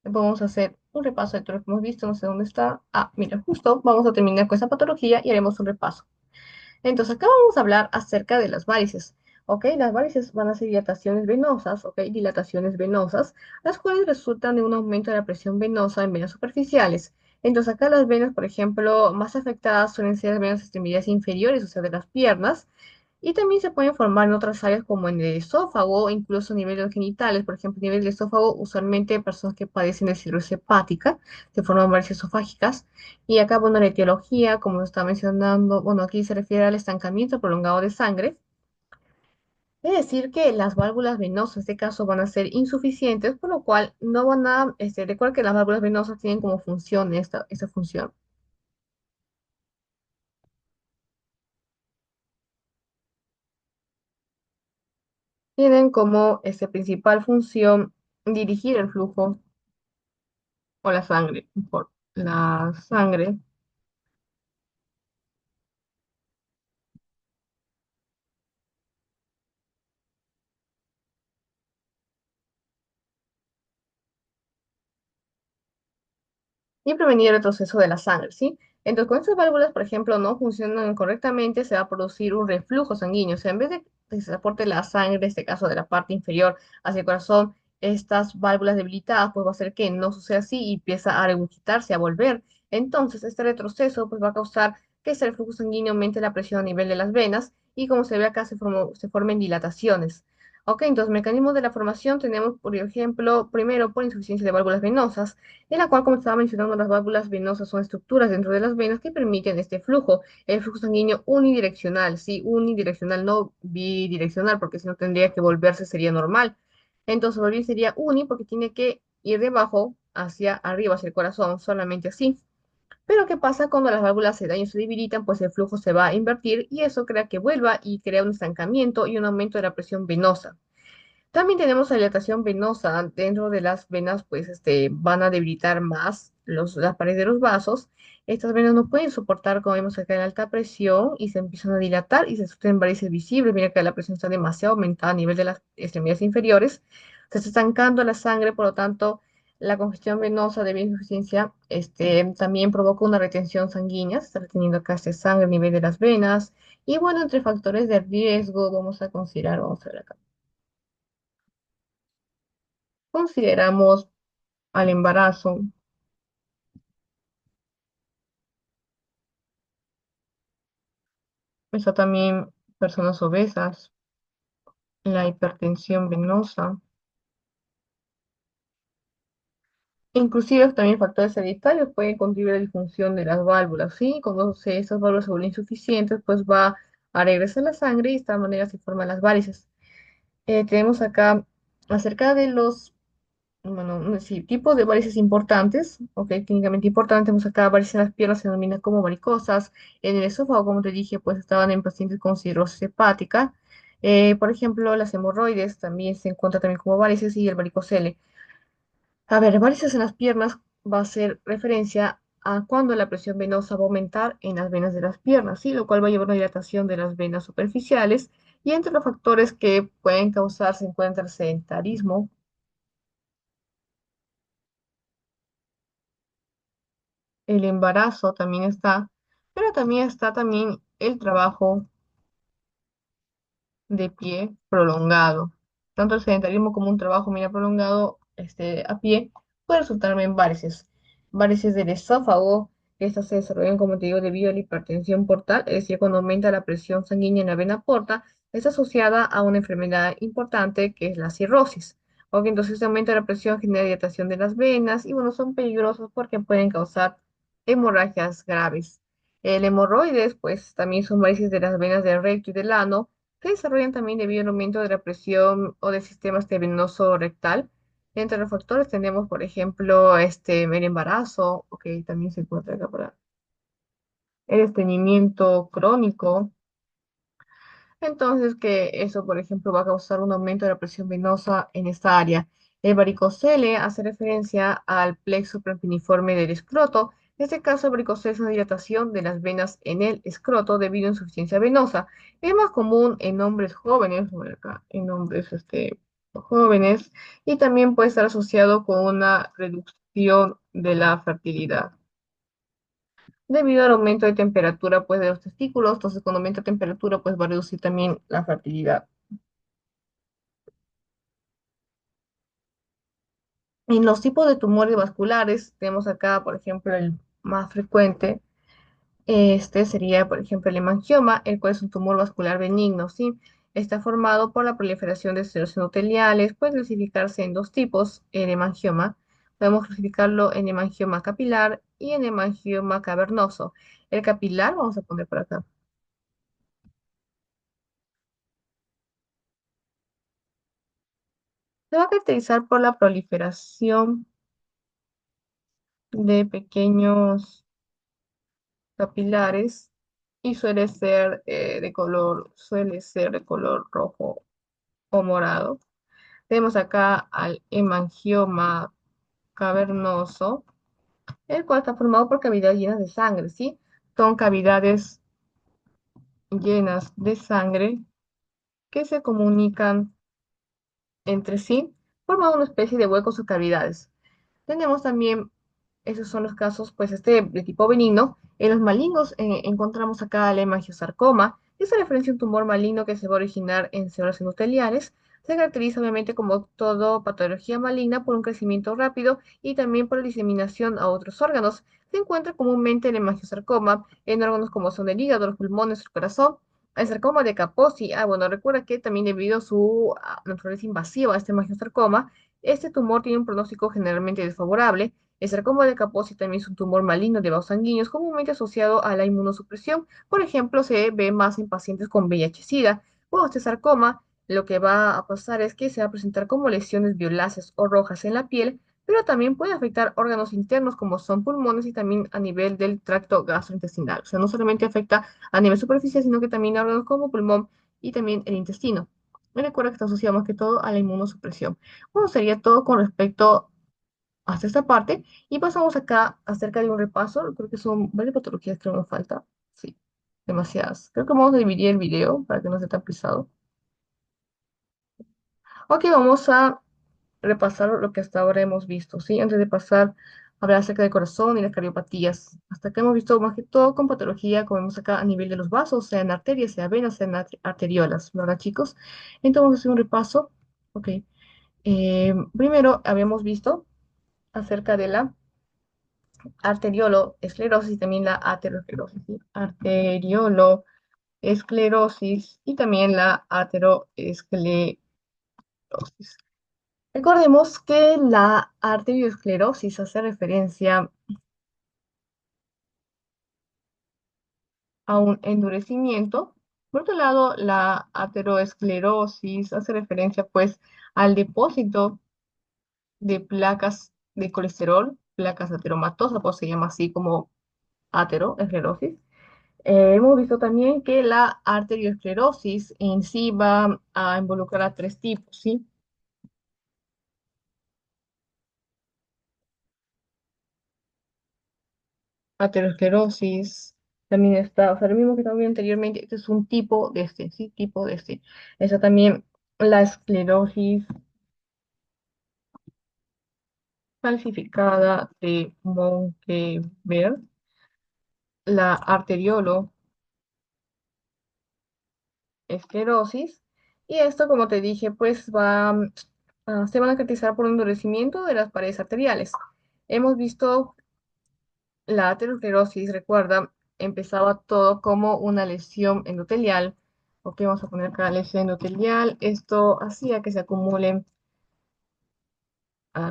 S1: Vamos a hacer un repaso de todo lo que hemos visto, no sé dónde está. Ah, mira, justo vamos a terminar con esa patología y haremos un repaso. Entonces, acá vamos a hablar acerca de las varices. ¿Ok? Las varices van a ser dilataciones venosas, ¿ok? Dilataciones venosas, las cuales resultan de un aumento de la presión venosa en venas superficiales. Entonces, acá las venas, por ejemplo, más afectadas suelen ser las venas extremidades inferiores, o sea, de las piernas, y también se pueden formar en otras áreas como en el esófago, incluso a nivel de los genitales. Por ejemplo, a nivel del esófago, usualmente personas que padecen de cirrosis hepática se forman varices esofágicas. Y acá, bueno, la etiología, como está mencionando, bueno, aquí se refiere al estancamiento prolongado de sangre. Es decir, que las válvulas venosas en este caso van a ser insuficientes, por lo cual no van a, recuerda que las válvulas venosas tienen como función esta función. Tienen como principal función dirigir el flujo o la sangre, por la sangre, y prevenir el retroceso de la sangre, ¿sí? Entonces, cuando estas válvulas, por ejemplo, no funcionan correctamente, se va a producir un reflujo sanguíneo. O sea, en vez de que se aporte la sangre, en este caso de la parte inferior hacia el corazón, estas válvulas debilitadas, pues va a hacer que no suceda así y empieza a regurgitarse, a volver. Entonces, este retroceso, pues va a causar que ese reflujo sanguíneo aumente la presión a nivel de las venas y como se ve acá, se formen dilataciones. Ok, entonces, mecanismos de la formación tenemos, por ejemplo, primero por insuficiencia de válvulas venosas, en la cual, como estaba mencionando, las válvulas venosas son estructuras dentro de las venas que permiten este flujo, el flujo sanguíneo unidireccional, sí, unidireccional, no bidireccional, porque si no tendría que volverse, sería normal. Entonces, volver sería uni porque tiene que ir de abajo hacia arriba, hacia el corazón, solamente así. Pero ¿qué pasa cuando las válvulas se dañan o se debilitan? Pues el flujo se va a invertir y eso crea que vuelva y crea un estancamiento y un aumento de la presión venosa. También tenemos la dilatación venosa. Dentro de las venas, pues, van a debilitar más las paredes de los vasos. Estas venas no pueden soportar, como vemos acá, en alta presión y se empiezan a dilatar y se suceden varices visibles. Mira que la presión está demasiado aumentada a nivel de las extremidades inferiores. Se está estancando la sangre, por lo tanto, la congestión venosa debido a insuficiencia, también provoca una retención sanguínea. Se está reteniendo acá sangre a nivel de las venas. Y bueno, entre factores de riesgo, vamos a considerar, vamos a ver acá. Consideramos al embarazo, está también personas obesas, la hipertensión venosa, inclusive también factores hereditarios pueden contribuir a la disfunción de las válvulas, ¿sí? Cuando esas válvulas se vuelven insuficientes, pues va a regresar la sangre y de esta manera se forman las varices. Tenemos acá acerca de los bueno, sí, tipos de varices importantes, ok, clínicamente importantes, tenemos acá varices en las piernas, se denominan como varicosas, en el esófago, como te dije, pues estaban en pacientes con cirrosis hepática, por ejemplo, las hemorroides también se encuentran también como varices y el varicocele. A ver, varices en las piernas va a ser referencia a cuando la presión venosa va a aumentar en las venas de las piernas, ¿sí? Lo cual va a llevar a una dilatación de las venas superficiales, y entre los factores que pueden causar se encuentra el sedentarismo, el embarazo también está, pero también está también el trabajo de pie prolongado. Tanto el sedentarismo como un trabajo medio prolongado a pie puede resultarme en varices. Varices del esófago, que estas se desarrollan, como te digo, debido a la hipertensión portal, es decir, cuando aumenta la presión sanguínea en la vena porta, es asociada a una enfermedad importante que es la cirrosis. Ok, entonces este aumento de la presión genera dilatación de las venas y bueno, son peligrosos porque pueden causar hemorragias graves. El hemorroides, pues también son varices de las venas del recto y del ano, se desarrollan también debido al aumento de la presión o del sistema venoso rectal. Entre los factores tenemos, por ejemplo, el embarazo, que también se encuentra acá el estreñimiento crónico, Entonces, que eso, por ejemplo, va a causar un aumento de la presión venosa en esta área. El varicocele hace referencia al plexo prepiniforme del escroto. En este caso, el varicocele es una dilatación de las venas en el escroto debido a insuficiencia venosa. Es más común en hombres jóvenes, bueno, acá, en hombres jóvenes, y también puede estar asociado con una reducción de la fertilidad debido al aumento de temperatura pues, de los testículos. Entonces, cuando aumenta temperatura, pues va a reducir también la fertilidad. En los tipos de tumores vasculares, tenemos acá, por ejemplo, el más frecuente, este sería, por ejemplo, el hemangioma, el cual es un tumor vascular benigno, ¿sí? Está formado por la proliferación de células endoteliales, puede clasificarse en dos tipos, el hemangioma. Podemos clasificarlo en hemangioma capilar y en hemangioma cavernoso. El capilar, vamos a poner por acá. Se va a caracterizar por la proliferación de pequeños capilares y suele ser de color rojo o morado. Tenemos acá al hemangioma cavernoso, el cual está formado por cavidades llenas de sangre, ¿sí? Son cavidades llenas de sangre que se comunican entre sí, formando una especie de huecos o cavidades. Tenemos también, esos son los casos, pues, de tipo benigno. En los malignos encontramos acá el hemangiosarcoma, que se referencia a un tumor maligno que se va a originar en células endoteliales. Se caracteriza obviamente como todo patología maligna por un crecimiento rápido y también por la diseminación a otros órganos. Se encuentra comúnmente el hemangiosarcoma en órganos como son el hígado, los pulmones, el corazón. El sarcoma de Kaposi, bueno, recuerda que también debido a su naturaleza invasiva, este hemangiosarcoma, este tumor tiene un pronóstico generalmente desfavorable. El sarcoma de Kaposi también es un tumor maligno de vasos sanguíneos comúnmente asociado a la inmunosupresión. Por ejemplo, se ve más en pacientes con VIH-Sida. Bueno, este sarcoma lo que va a pasar es que se va a presentar como lesiones violáceas o rojas en la piel, pero también puede afectar órganos internos como son pulmones y también a nivel del tracto gastrointestinal. O sea, no solamente afecta a nivel superficial, sino que también a órganos como pulmón y también el intestino. Y recuerda que está asociado más que todo a la inmunosupresión. Bueno, sería todo con respecto hasta esta parte. Y pasamos acá acerca de un repaso. Creo que son varias patologías que nos falta. Sí, demasiadas. Creo que vamos a dividir el video para que no sea tan pesado. Ok, vamos a repasar lo que hasta ahora hemos visto, ¿sí? Antes de pasar a hablar acerca del corazón y las cardiopatías. Hasta acá hemos visto más que todo con patología, como vemos acá a nivel de los vasos, sea en arterias, sea venas, sean arteriolas, ¿verdad, chicos? Entonces vamos a hacer un repaso. Ok. Primero habíamos visto acerca de la arterioloesclerosis y también la aterosclerosis, ¿sí? Arterioloesclerosis y también la aterosclerosis. Recordemos que la arteriosclerosis hace referencia a un endurecimiento. Por otro lado, la aterosclerosis hace referencia pues al depósito de placas de colesterol, placas ateromatosas, pues se llama así como aterosclerosis. Hemos visto también que la arteriosclerosis en sí va a involucrar a tres tipos, ¿sí? Aterosclerosis también está, o sea, lo mismo que también anteriormente, este es un tipo de este, ¿sí? Tipo de este. Está también la esclerosis falsificada de Monkeberg, la arterioloesclerosis, y esto, como te dije, pues se van a caracterizar por un endurecimiento de las paredes arteriales. Hemos visto la aterosclerosis, recuerda, empezaba todo como una lesión endotelial. Ok, vamos a poner acá lesión endotelial. Esto hacía que se acumulen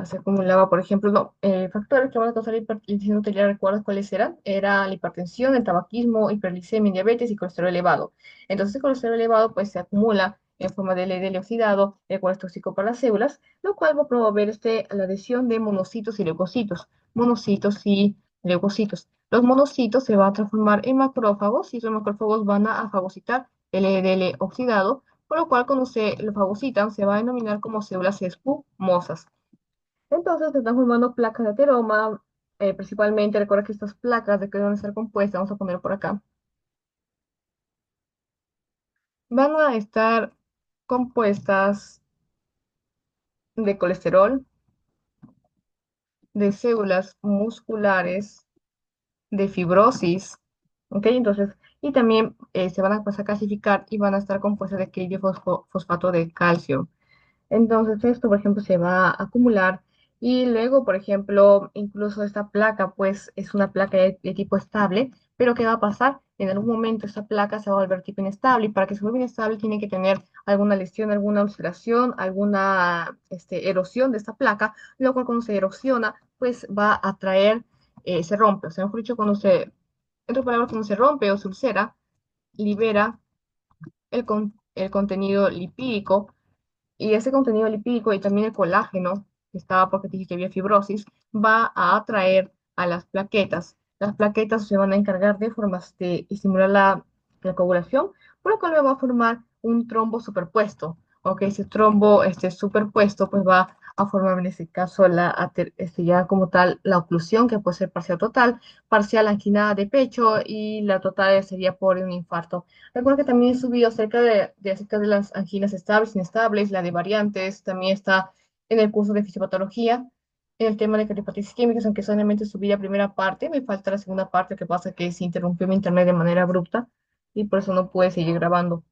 S1: se acumulaba, por ejemplo, no, factores que van a causar hipertensión arterial, ¿recuerdas cuáles eran? Era la hipertensión, el tabaquismo, hiperglicemia, diabetes y colesterol elevado. Entonces, el colesterol elevado pues se acumula en forma de LDL oxidado, el cual es tóxico para las células, lo cual va a promover la adhesión de monocitos y leucocitos. Monocitos y leucocitos. Los monocitos se van a transformar en macrófagos y esos macrófagos van a fagocitar LDL oxidado, por lo cual cuando se lo fagocitan se va a denominar como células espumosas. Entonces se están formando placas de ateroma, principalmente recuerda que estas placas de que van a estar compuestas, vamos a poner por acá, van a estar compuestas de colesterol, de células musculares, de fibrosis, ¿ok? Entonces, y también se van a, pues, a clasificar y van a estar compuestas de fosfato de calcio. Entonces esto, por ejemplo, se va a acumular y luego, por ejemplo, incluso esta placa, pues es una placa de tipo estable, pero ¿qué va a pasar? En algún momento esta placa se va a volver tipo inestable y para que se vuelva inestable tiene que tener alguna lesión, alguna ulceración, alguna erosión de esta placa, lo cual cuando se erosiona, pues va a traer, se rompe, o sea, mejor dicho, en otras palabras, cuando se rompe o se ulcera, libera el contenido lipídico y ese contenido lipídico y también el colágeno, que estaba porque te dije que había fibrosis, va a atraer a las plaquetas. Las plaquetas se van a encargar de, de estimular la coagulación, por lo cual va a formar un trombo superpuesto. Ok, ese trombo superpuesto pues va a formar en este caso ya como tal la oclusión, que puede ser parcial o total, parcial angina de pecho y la total sería por un infarto. Recuerdo que también he subido acerca de las anginas estables, inestables, la de variantes, también está en el curso de fisiopatología, en el tema de cardiopatía químicas, aunque solamente subí la primera parte, me falta la segunda parte, que pasa que se interrumpió mi internet de manera abrupta y por eso no pude seguir grabando.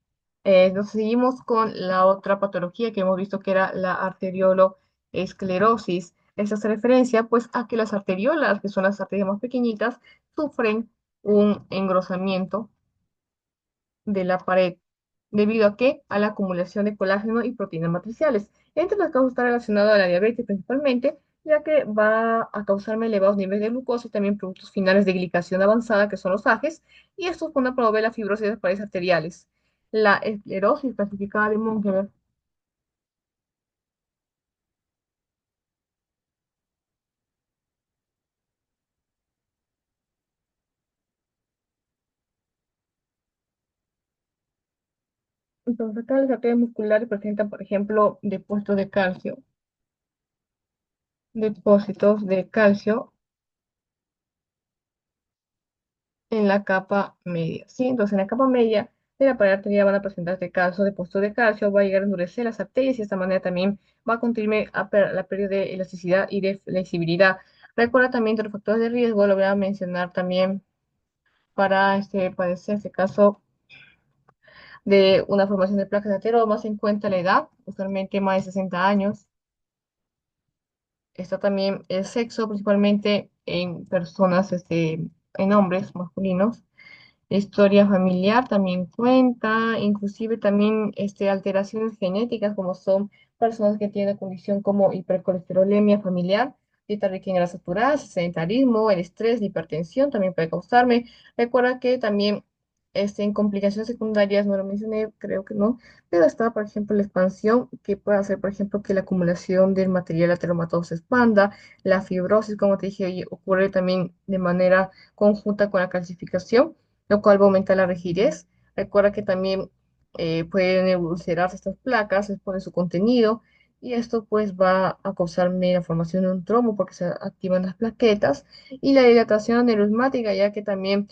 S1: Entonces seguimos con la otra patología que hemos visto que era la arterioloesclerosis. Esta hace referencia pues a que las arteriolas, que son las arterias más pequeñitas, sufren un engrosamiento de la pared. ¿Debido a qué? A la acumulación de colágeno y proteínas matriciales. Entre las causas está relacionado a la diabetes principalmente, ya que va a causarme elevados niveles de glucosa y también productos finales de glicación avanzada, que son los AGEs, y estos van a promover la fibrosis de las paredes arteriales. La esclerosis clasificada de Mungeber. Entonces, acá las arterias musculares presentan, por ejemplo, depósitos de calcio en la capa media, ¿sí? Entonces, en la capa media de la pared arterial van a presentarse casos de puesto de calcio, va a llegar a endurecer las arterias y de esta manera también va a contribuir a la pérdida de elasticidad y de flexibilidad. Recuerda también de los factores de riesgo, lo voy a mencionar también para padecer este caso de una formación de placas de ateroma, se encuentra la edad, usualmente más de 60 años. Está también el sexo, principalmente en personas, en hombres masculinos. Historia familiar también cuenta, inclusive también alteraciones genéticas como son personas que tienen una condición como hipercolesterolemia familiar, dieta rica en grasas saturadas, sedentarismo, el estrés, la hipertensión también puede causarme. Recuerda que también en complicaciones secundarias, no lo mencioné, creo que no, pero está, por ejemplo, la expansión, que puede hacer, por ejemplo, que la acumulación del material ateromatoso se expanda, la fibrosis, como te dije, y ocurre también de manera conjunta con la calcificación, lo cual va a aumentar la rigidez. Recuerda que también pueden ulcerarse estas placas, es por su contenido, y esto pues va a causarme la formación de un trombo porque se activan las plaquetas y la dilatación aneurismática, ya que también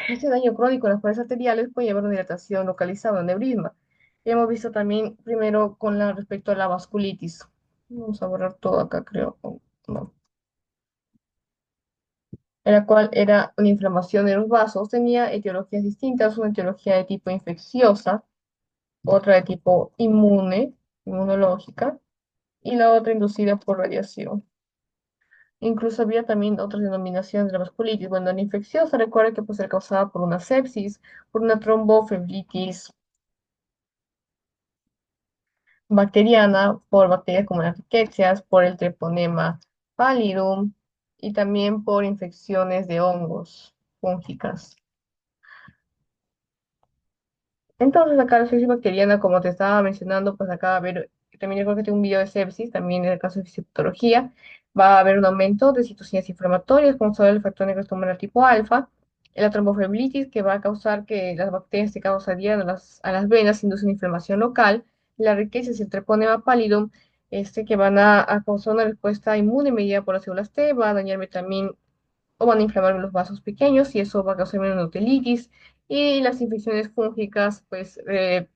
S1: este daño crónico en las paredes arteriales puede llevar a una dilatación localizada, un aneurisma. Y hemos visto también primero respecto a la vasculitis. Vamos a borrar todo acá, creo. No. En la cual era una inflamación de los vasos. Tenía etiologías distintas, una etiología de tipo infecciosa, otra de tipo inmunológica, y la otra inducida por radiación. Incluso había también otras denominaciones de la vasculitis. Bueno, la infecciosa, recuerda que puede ser causada por una sepsis, por una tromboflebitis bacteriana, por bacterias como las rickettsias, por el treponema pallidum y también por infecciones de hongos fúngicas. Entonces, acá la sepsis bacteriana, como te estaba mencionando, pues acá va a haber, también creo que tengo un video de sepsis, también en el caso de fisiopatología, va a haber un aumento de citocinas inflamatorias, como sabe el factor negro tipo alfa, La trombofibritis, que va a causar que las bacterias que causan adhieran a las venas, inducen inflamación local. La riqueza es el treponema pallidum, que van a causar una respuesta inmune mediada por las células T, va a dañar también o van a inflamar los vasos pequeños y eso va a causar una endotelitis y las infecciones fúngicas pues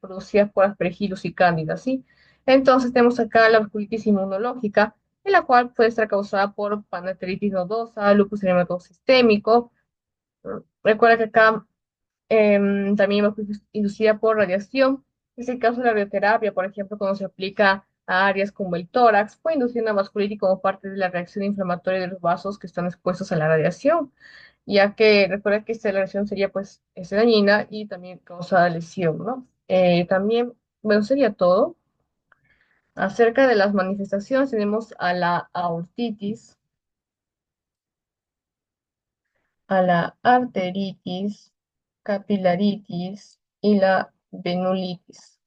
S1: producidas por aspergillus y cándida, ¿sí? Entonces tenemos acá la vasculitis inmunológica, en la cual puede estar causada por pancreatitis nodosa, lupus eritematoso sistémico. Recuerda que acá también va inducida por radiación. Es el caso de la radioterapia, por ejemplo, cuando se aplica a áreas como el tórax, puede inducir una vasculitis como parte de la reacción inflamatoria de los vasos que están expuestos a la radiación, ya que recuerda que esta radiación sería pues dañina y también causa lesión, ¿no? También, bueno, sería todo. Acerca de las manifestaciones, tenemos a la aortitis, a la arteritis, capilaritis y la venulitis.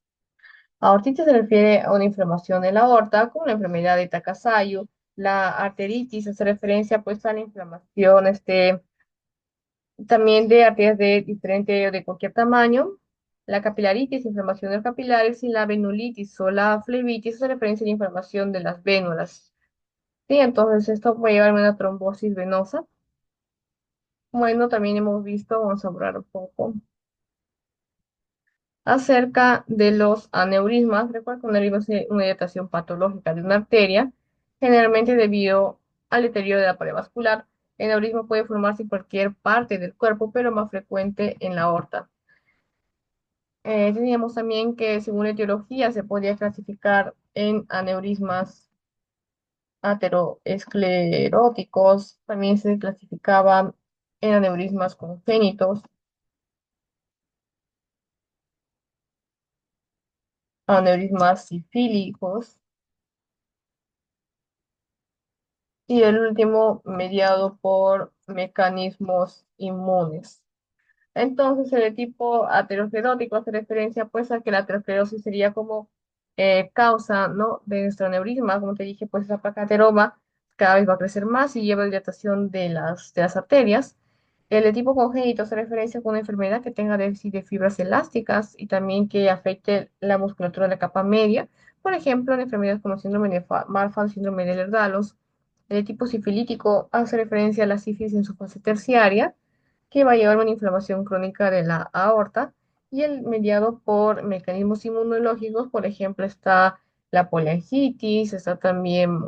S1: Aortitis se refiere a una inflamación de la aorta, como la enfermedad de Takasayo. La arteritis hace referencia pues a la inflamación también de arterias de diferente o de cualquier tamaño. La capilaritis, inflamación de los capilares, y la venulitis o la flebitis hace referencia a la inflamación de las vénulas. Sí, entonces esto puede llevar a una trombosis venosa. Bueno, también hemos visto, vamos a hablar un poco acerca de los aneurismas. Recuerda que un aneurisma es una dilatación patológica de una arteria, generalmente debido al deterioro de la pared vascular. El aneurisma puede formarse en cualquier parte del cuerpo, pero más frecuente en la aorta. Teníamos también que, según la etiología, se podía clasificar en aneurismas ateroescleróticos, también se clasificaban en aneurismas congénitos, aneurismas sifílicos, y el último mediado por mecanismos inmunes. Entonces, el tipo aterosclerótico hace referencia pues a que la aterosclerosis sería como causa, ¿no?, de nuestro aneurisma. Como te dije, pues esa placa ateroma cada vez va a crecer más y lleva dilatación de las arterias. El de tipo congénito hace referencia con una enfermedad que tenga déficit de fibras elásticas y también que afecte la musculatura de la capa media. Por ejemplo, en enfermedades como síndrome de Marfan, síndrome de Ehlers-Danlos. El de tipo sifilítico hace referencia a la sífilis en su fase terciaria, que va a llevar una inflamación crónica de la aorta, y el mediado por mecanismos inmunológicos. Por ejemplo, está la poliangitis, está también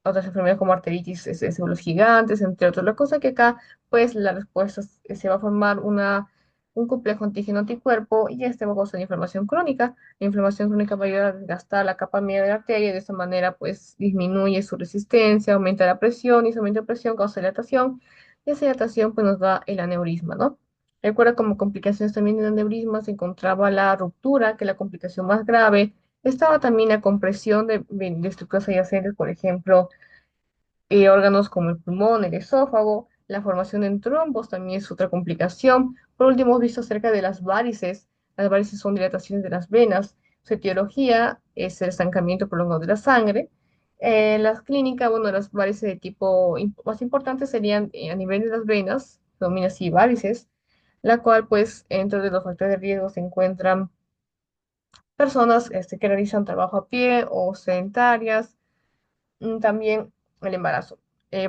S1: otras enfermedades como arteritis células gigantes, entre otras. La cosa que acá, pues, la respuesta se va a formar un complejo antígeno anticuerpo y este va a causar inflamación crónica. La inflamación crónica va a ayudar a desgastar la capa media de la arteria y de esta manera, pues, disminuye su resistencia, aumenta la presión y ese aumento de presión causa dilatación y esa dilatación pues nos da el aneurisma, ¿no? Recuerda, como complicaciones también del aneurisma se encontraba la ruptura, que es la complicación más grave. Estaba también la compresión de estructuras adyacentes, por ejemplo, órganos como el pulmón, el esófago. La formación en trombos también es otra complicación. Por último, hemos visto acerca de las varices. Las varices son dilataciones de las venas. Su etiología es el estancamiento prolongado de la sangre. Las clínicas, bueno, las varices de tipo más importantes serían a nivel de las venas, se denomina así varices, la cual, pues, dentro de los factores de riesgo se encuentran personas que realizan trabajo a pie o sedentarias. También el embarazo.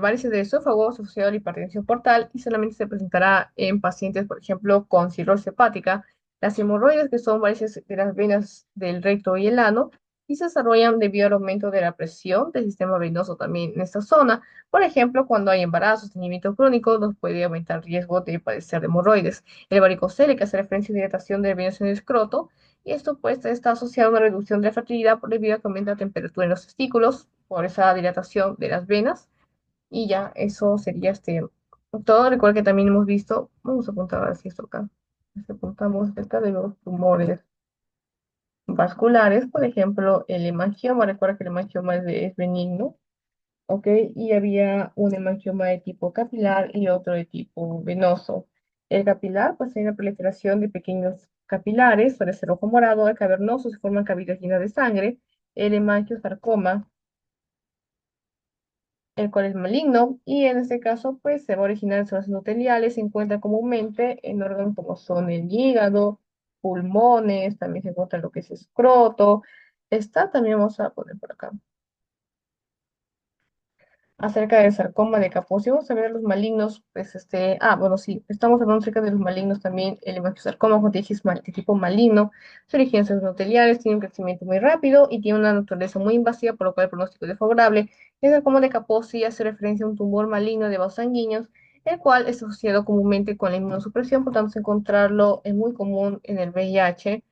S1: Varices de esófago asociado a la hipertensión portal y solamente se presentará en pacientes, por ejemplo, con cirrosis hepática. Las hemorroides, que son varices de las venas del recto y el ano, y se desarrollan debido al aumento de la presión del sistema venoso también en esta zona. Por ejemplo, cuando hay embarazo, estreñimiento crónico, nos puede aumentar el riesgo de padecer de hemorroides. El varicocele, que hace referencia a la dilatación de venas en el escroto, y esto pues está asociado a una reducción de la fertilidad debido a que aumenta la temperatura en los testículos por esa dilatación de las venas. Y ya, eso sería todo. Recuerda que también hemos visto, vamos a apuntar así esto acá. Apuntamos acerca de los tumores vasculares, por ejemplo, el hemangioma. Recuerda que el hemangioma es benigno, ¿ok? Y había un hemangioma de tipo capilar y otro de tipo venoso. El capilar, pues hay una proliferación de pequeños capilares, suele ser rojo morado. El cavernoso se forman cavidades llenas de sangre. El hemangiosarcoma el cual es maligno, y en este caso, pues se va a originar en zonas endoteliales, se encuentra comúnmente en órganos como son el hígado, pulmones, también se encuentra en lo que es escroto. Está, también vamos a poner por acá acerca del sarcoma de Kaposi. Vamos a ver los malignos, pues bueno, sí, estamos hablando acerca de los malignos también. El hemangiosarcoma, como te dije, es de tipo maligno, se origina en células endoteliales, tiene un crecimiento muy rápido y tiene una naturaleza muy invasiva, por lo cual el pronóstico es desfavorable. El sarcoma de Kaposi hace referencia a un tumor maligno de vasos sanguíneos, el cual es asociado comúnmente con la inmunosupresión, por tanto, encontrarlo es muy común en el VIH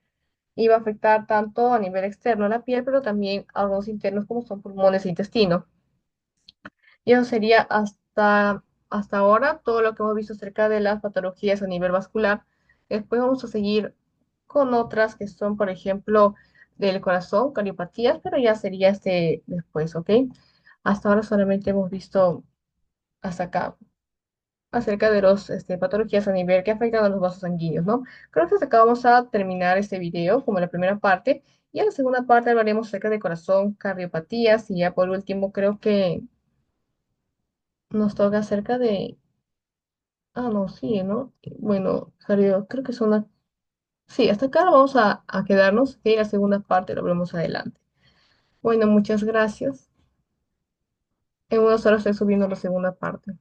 S1: y va a afectar tanto a nivel externo a la piel, pero también a órganos internos como son pulmones e intestino. Y eso sería hasta ahora todo lo que hemos visto acerca de las patologías a nivel vascular. Después vamos a seguir con otras que son, por ejemplo, del corazón, cardiopatías, pero ya sería después, ¿ok? Hasta ahora solamente hemos visto hasta acá acerca de los patologías a nivel que afectan a los vasos sanguíneos, ¿no? Creo que hasta acá vamos a terminar este video como la primera parte. Y en la segunda parte hablaremos acerca de corazón, cardiopatías y ya por último creo que nos toca acerca de. Ah, no, sí, ¿no? Bueno, Jario, creo que son. Sí, hasta acá vamos a quedarnos, y la segunda parte lo vemos adelante. Bueno, muchas gracias. En unas horas estoy subiendo la segunda parte.